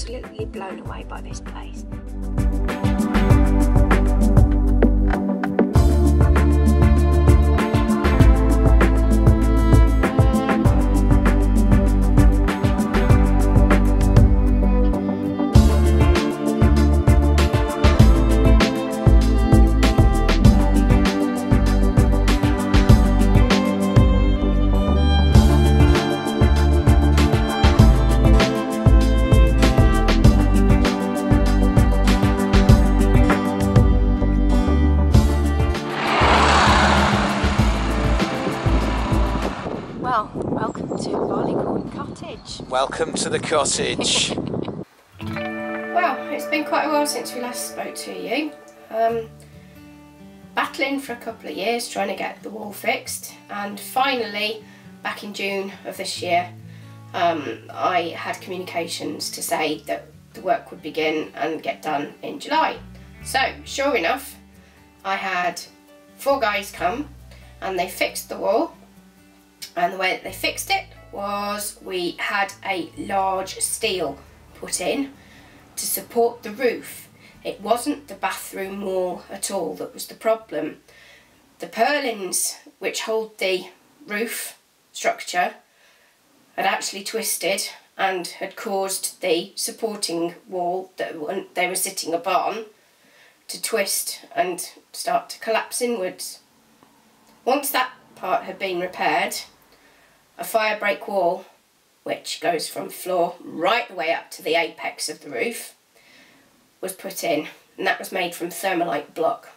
absolutely blown away by this place. Well, welcome to Barleycorn Cottage. Welcome to the cottage. Well, it's been quite a while since we last spoke to you. Battling for a couple of years trying to get the wall fixed, and finally back in June of this year I had communications to say that the work would begin and get done in July. So sure enough, I had 4 guys come and they fixed the wall. And the way that they fixed it was we had a large steel put in to support the roof. It wasn't the bathroom wall at all that was the problem. The purlins which hold the roof structure had actually twisted and had caused the supporting wall that they were sitting upon to twist and start to collapse inwards. Once that part had been repaired, a fire break wall, which goes from floor right the way up to the apex of the roof, was put in, and that was made from thermalite block.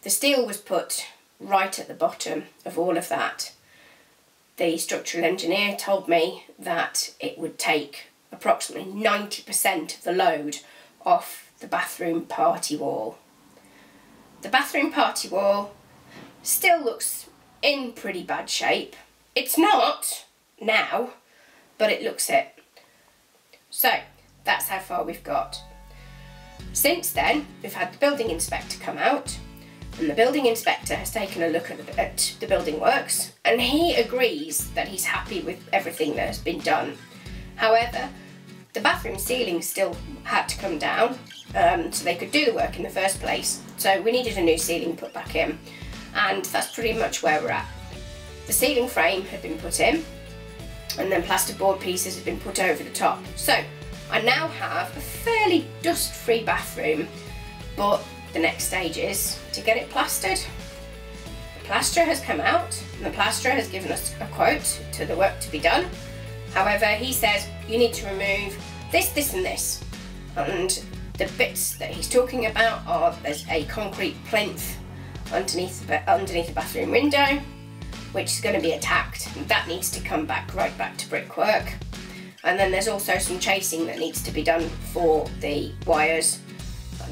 The steel was put right at the bottom of all of that. The structural engineer told me that it would take approximately 90% of the load off the bathroom party wall. The bathroom party wall still looks in pretty bad shape. It's not now, but it looks it. So that's how far we've got. Since then, we've had the building inspector come out, and the building inspector has taken a look at the building works, and he agrees that he's happy with everything that has been done. However, the bathroom ceiling still had to come down so they could do the work in the first place. So we needed a new ceiling put back in. And that's pretty much where we're at. The ceiling frame had been put in, and then plasterboard pieces have been put over the top. So I now have a fairly dust-free bathroom, but the next stage is to get it plastered. The plasterer has come out, and the plasterer has given us a quote to the work to be done. However, he says you need to remove this, this and this. And the bits that he's talking about are there's a concrete plinth underneath the bathroom window, which is going to be attacked, and that needs to come back right back to brickwork. And then there's also some chasing that needs to be done for the wires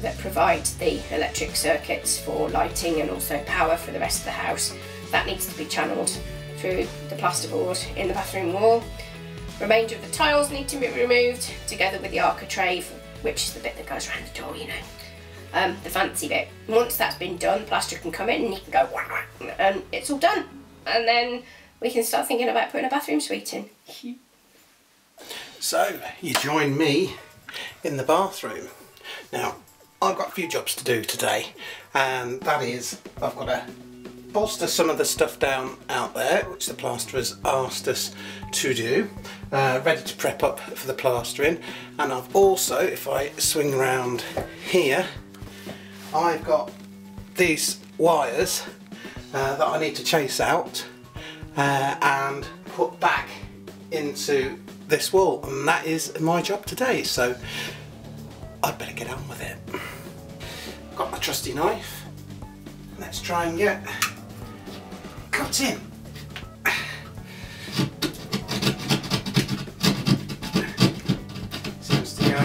that provide the electric circuits for lighting and also power for the rest of the house. That needs to be channelled through the plasterboard in the bathroom wall. Remainder of the tiles need to be removed together with the architrave, which is the bit that goes around the door, you know. The fancy bit. Once that's been done, the plasterer can come in and he can go whack, and it's all done. And then we can start thinking about putting a bathroom suite in. So you join me in the bathroom. Now I've got a few jobs to do today, and that is I've got to bolster some of the stuff down out there which the plasterers asked us to do, ready to prep up for the plastering. And I've also, if I swing around here, I've got these wires that I need to chase out and put back into this wall, and that is my job today, so I'd better get on with it. Got my trusty knife. Let's try and get cut in. Seems to go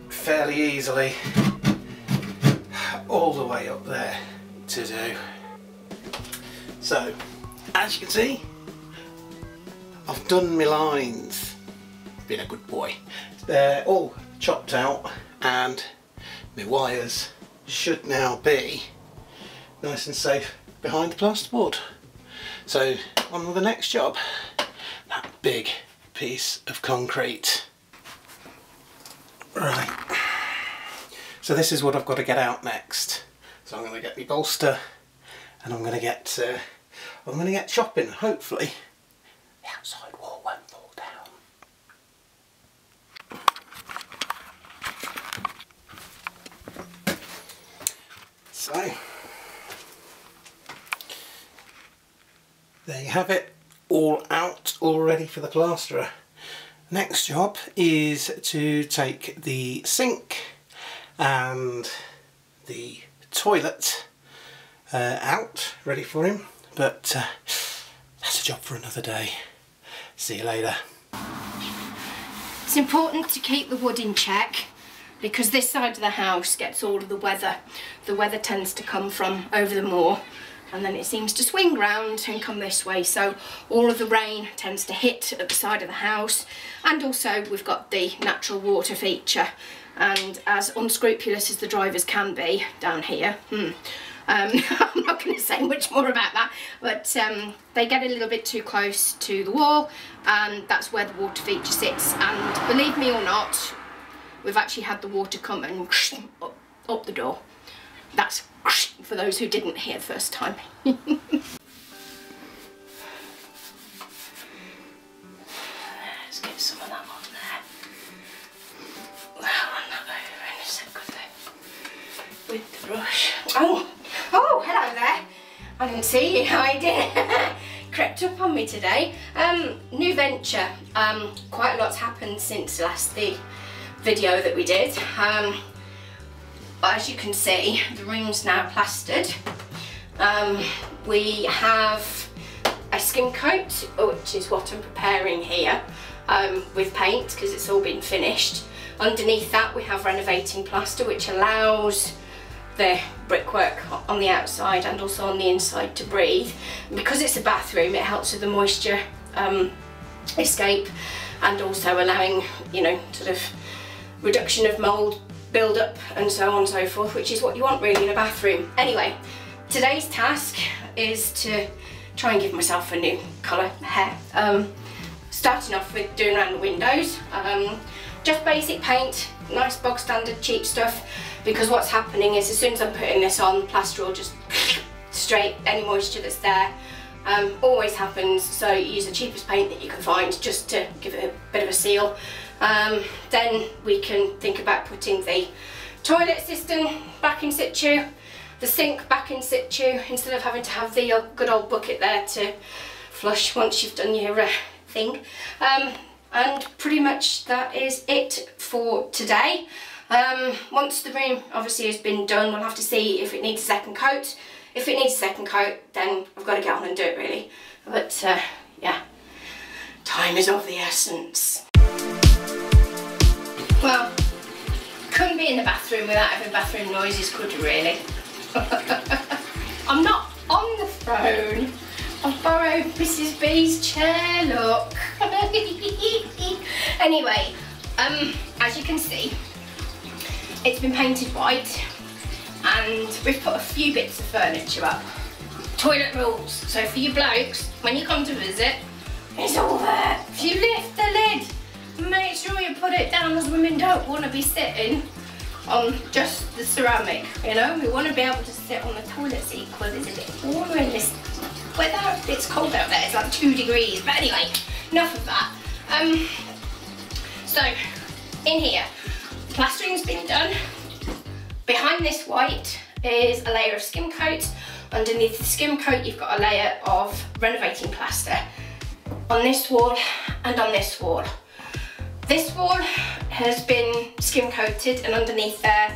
fairly easily all the way up there to do. So as you can see, I've done my lines, been a good boy. They're all chopped out and my wires should now be nice and safe behind the plasterboard. So on with the next job, that big piece of concrete. Right, so this is what I've got to get out next. So I'm going to get my bolster and I'm going to get chopping. Hopefully the outside wall won't fall down. So there you have it, all out, all ready for the plasterer. Next job is to take the sink and the toilet out, ready for him, but that's a job for another day. See you later. It's important to keep the wood in check because this side of the house gets all of the weather. The weather tends to come from over the moor and then it seems to swing round and come this way, so all of the rain tends to hit at the side of the house, and also we've got the natural water feature, and as unscrupulous as the drivers can be down here, I'm not going to say much more about that, but they get a little bit too close to the wall and that's where the water feature sits, and believe me or not, we've actually had the water come and up the door. That's for those who didn't hear the first time. Let's get some of that on there. I'll run that over in a sec with the brush. Oh, hello there. I didn't see you. I did. Crept up on me today. New venture. Quite a lot's happened since the video that we did. As you can see, the room's now plastered. We have a skim coat, which is what I'm preparing here, with paint because it's all been finished. Underneath that we have renovating plaster, which allows the brickwork on the outside and also on the inside to breathe. And because it's a bathroom, it helps with the moisture escape and also allowing, you know, sort of reduction of mould build up and so on and so forth, which is what you want really in a bathroom. Anyway, today's task is to try and give myself a new colour hair. Starting off with doing around the windows, just basic paint, nice bog standard cheap stuff, because what's happening is as soon as I'm putting this on, the plaster will just straight any moisture that's there. Always happens, so you use the cheapest paint that you can find just to give it a bit of a seal. Then we can think about putting the toilet system back in situ, the sink back in situ, instead of having to have the good old bucket there to flush once you've done your thing. And pretty much that is it for today. Once the room obviously has been done, we'll have to see if it needs a second coat. If it needs a second coat, then I've got to get on and do it really. But yeah, time is of the essence. Well, couldn't be in the bathroom without having bathroom noises, could you really? I'm not on the throne. I've borrowed Mrs. B's chair, look. Anyway, as you can see, it's been painted white and we've put a few bits of furniture up. Toilet rules. So for you blokes, when you come to visit, it's all there. If you lift the lid, make sure you put it down, as women don't want to be sitting on just the ceramic, you know. We want to be able to sit on the toilet seat because it's a bit warmer in this weather. It's cold out there, it's like 2 degrees, but anyway, enough of that. So, in here, plastering's been done. Behind this white is a layer of skim coat. Underneath the skim coat you've got a layer of renovating plaster on this wall and on this wall. This wall has been skim coated and underneath there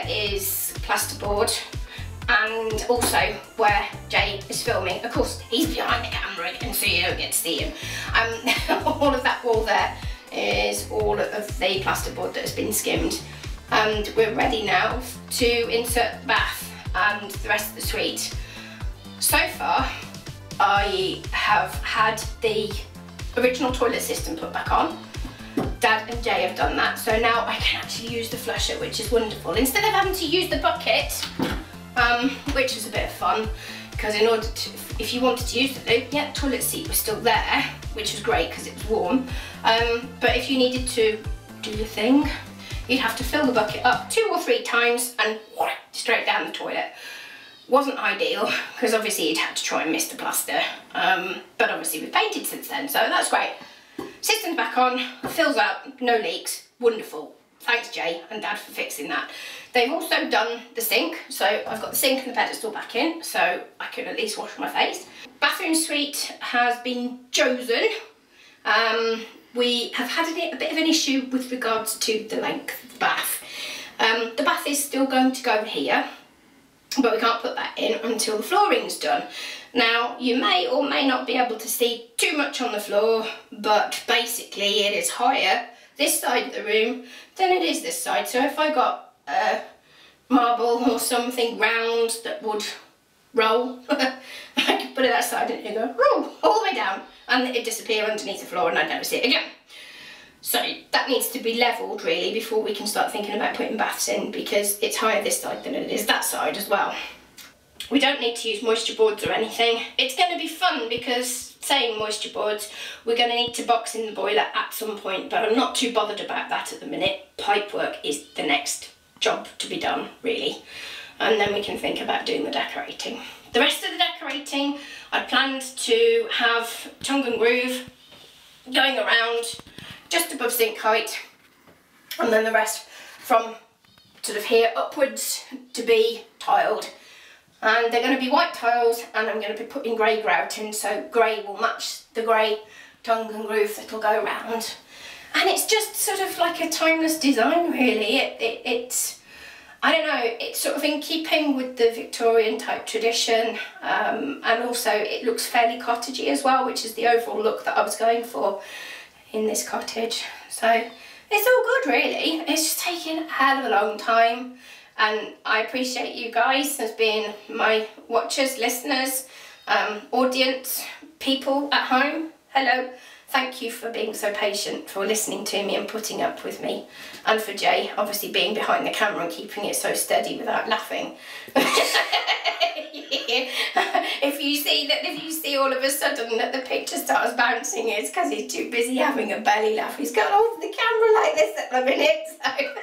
is plasterboard, and also where Jay is filming, of course he's behind the camera and so you don't get to see him. All of that wall there is all of the plasterboard that has been skimmed, and we're ready now to insert the bath and the rest of the suite. So far I have had the original toilet system put back on. Dad and Jay have done that, so now I can actually use the flusher, which is wonderful, instead of having to use the bucket, which was a bit of fun, because in order to, if you wanted to use the loo, yeah, the toilet seat was still there, which was great because it was warm. But if you needed to do the thing, you'd have to fill the bucket up 2 or 3 times and straight down the toilet. Wasn't ideal, because obviously you'd had to try and mist the plaster. But obviously we've painted since then, so that's great. System's back on, fills up, no leaks, wonderful. Thanks Jay and Dad for fixing that. They've also done the sink, so I've got the sink and the pedestal back in, so I can at least wash my face. Bathroom suite has been chosen. We have had a bit of an issue with regards to the length of the bath. The bath is still going to go here, but we can't put that in until the flooring's done. Now, you may or may not be able to see too much on the floor, but basically it is higher this side of the room than it is this side. So if I got marble or something round that would roll, I could put it that side and it would go roll all the way down and it'd disappear underneath the floor and I'd never see it again. So that needs to be levelled really before we can start thinking about putting baths in, because it's higher this side than it is that side as well. We don't need to use moisture boards or anything. It's going to be fun because, saying moisture boards, we're going to need to box in the boiler at some point, but I'm not too bothered about that at the minute. Pipe work is the next job to be done, really. And then we can think about doing the decorating. The rest of the decorating, I planned to have tongue and groove going around just above sink height, and then the rest from sort of here upwards to be tiled. And they're going to be white tiles, and I'm going to be putting grey grout in, so grey will match the grey tongue and groove that'll go around. And it's just sort of like a timeless design, really. It's, I don't know, it's sort of in keeping with the Victorian type tradition, and also it looks fairly cottagey as well, which is the overall look that I was going for in this cottage. So it's all good, really. It's just taken a hell of a long time. And I appreciate you guys as being my watchers, listeners, audience, people at home. Hello. Thank you for being so patient, for listening to me and putting up with me. And for Jay, obviously being behind the camera and keeping it so steady without laughing. If you see all of a sudden that the picture starts bouncing, it's because he's too busy having a belly laugh. He's got hold of the camera like this at the minute, so...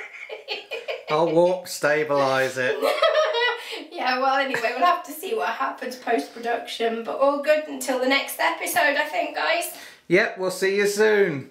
I'll warp stabilise it. Yeah, well anyway, we'll have to see what happens post-production, but all good until the next episode, I think, guys. Yep, we'll see you soon.